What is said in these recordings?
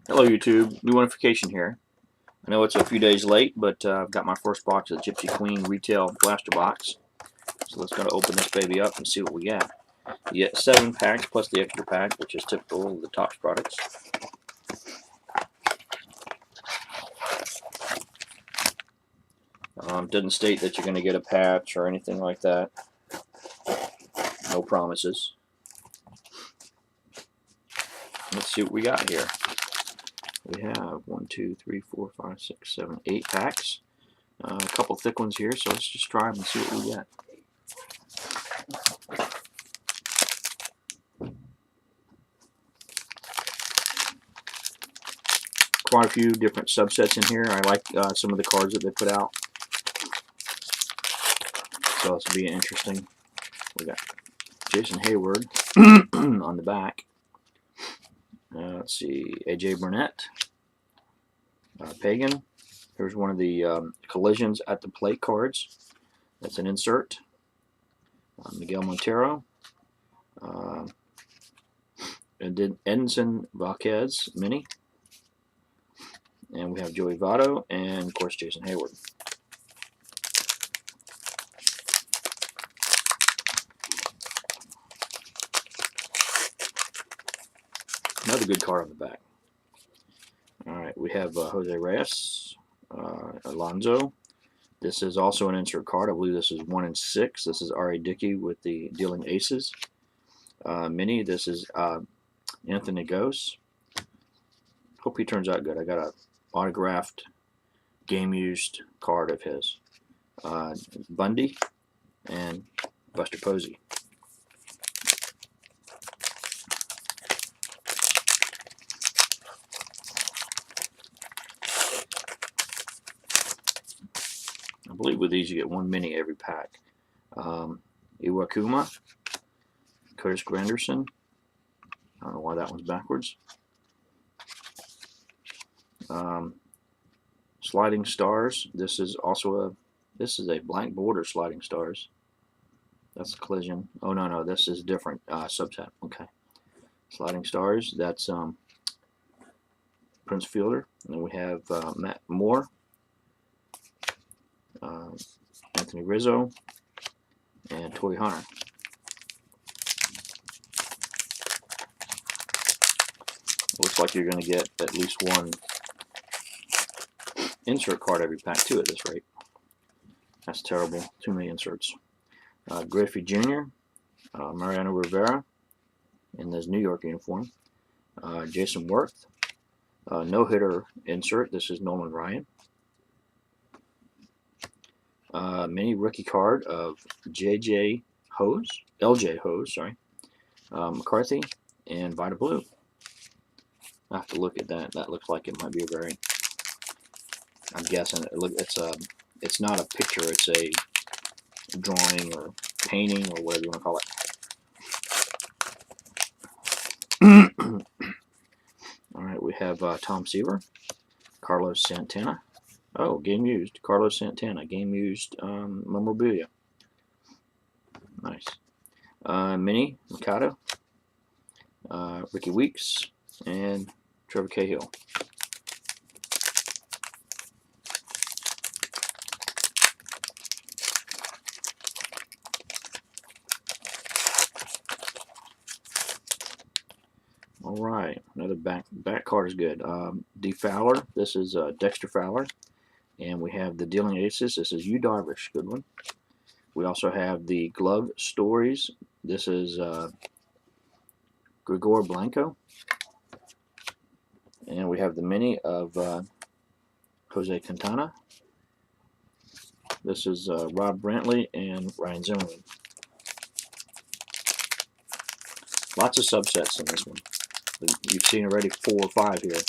Hello YouTube, new notification here. I know it's a few days late, but I've got my first box of the Gypsy Queen retail blaster box. So let's go to open this baby up and see what we get. You get 7 packs plus the extra pack, which is typical of the Topps products. Doesn't state that you're going to get a patch or anything like that. No promises. Let's see what we got here. We have 1, 2, 3, 4, 5, 6, 7, 8 packs. A couple thick ones here, so let's just try them and see what we get. Quite a few different subsets in here. I like some of the cards that they put out. So this will be interesting. We got Jason Hayward on the back. Let's see, AJ Burnett, Pagan. Here's one of the collisions at the plate cards. That's an insert. Miguel Montero. Edinson Vazquez mini. And we have Joey Votto and, of course, Jason Hayward. Another good card on the back. Alright, we have Jose Reyes, Alonso. This is also an insert card. I believe this is 1 in 6. This is R.A. Dickey with the dealing aces. Mini, this is Anthony Gose. Hope he turns out good. I got a autographed game-used card of his. Bundy and Buster Posey. I believe with these you get 1 mini every pack. Iwakuma, Curtis Granderson. I don't know why that one's backwards. Sliding Stars. This is also a blank border Sliding Stars. That's a collision. Oh no, this is different subset. Okay. Sliding Stars. That's Prince Fielder. And then we have Matt Moore, Anthony Rizzo, and Toy Hunter. Looks like you're going to get at least 1 insert card every pack too at this rate. That's terrible. Too many inserts. Griffey Jr., Mariano Rivera in his New York uniform. Jason Worth, no-hitter insert. This is Nolan Ryan. Mini rookie card of LJ Hose, sorry, McCarthy, and Vita Blue. I have to look at that. That looks like it might be a variant. I'm guessing it's not a picture. It's a drawing or painting or whatever you want to call it. All right, we have Tom Seaver, Carlos Santana. Oh, game used. Carlos Santana, game used memorabilia. Nice. Mini Mikado, Ricky Weeks, and Trevor Cahill. All right, another back card is good. D. Fowler. This is Dexter Fowler. And we have the dealing aces. This is Yu Darvish, good one. We also have the glove stories. This is Gregor Blanco. And we have the mini of Jose Quintana. This is Rob Brantley and Ryan Zimmerman. Lots of subsets in this one. You've seen already 4 or 5 here.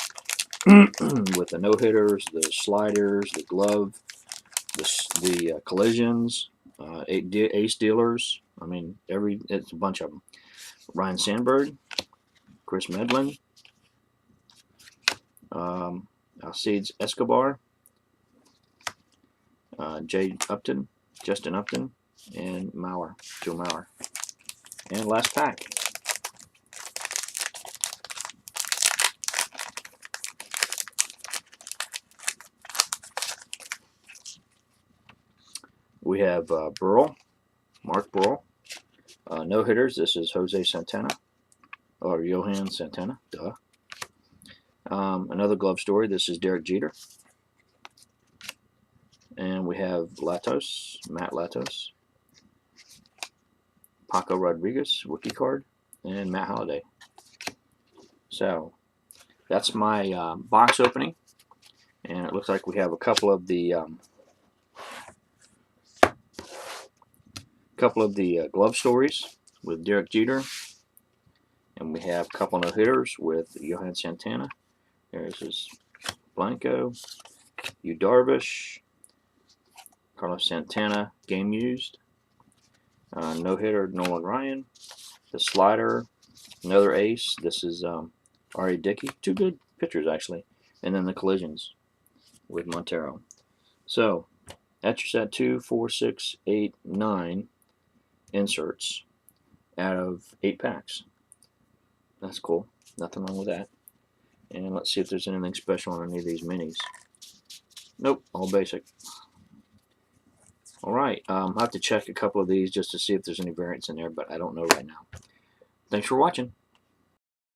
With the no-hitters, the sliders, the glove, the collisions, ace dealers. I mean, it's a bunch of them. Ryan Sandberg, Kris Melden, Alcides Escobar, Justin Upton, and Joe Mauer. And last pack. We have Burrell, Mark Burrell. No hitters. This is Jose Santana, or Johan Santana. Duh. Another glove story. This is Derek Jeter. And we have Latos, Matt Latos, Paco Rodriguez, rookie card, and Matt Holliday. So that's my box opening, and it looks like we have a couple of the glove stories with Derek Jeter, and we have a couple of hitters with Johan Santana. There's his Blanco, Yu Darvish, Carlos Santana, game used. No hitter, Nolan Ryan. The slider, another ace. This is R.A. Dickey. Two good pitchers, actually. And then the collisions with Montero. So that's your set 2, 4, 6, 8, 9 inserts out of 8 packs. That's cool. Nothing wrong with that. And let's see if there's anything special on any of these minis. Nope, all basic. Alright, I'll have to check a couple of these just to see if there's any variants in there, but I don't know right now. Thanks for watching.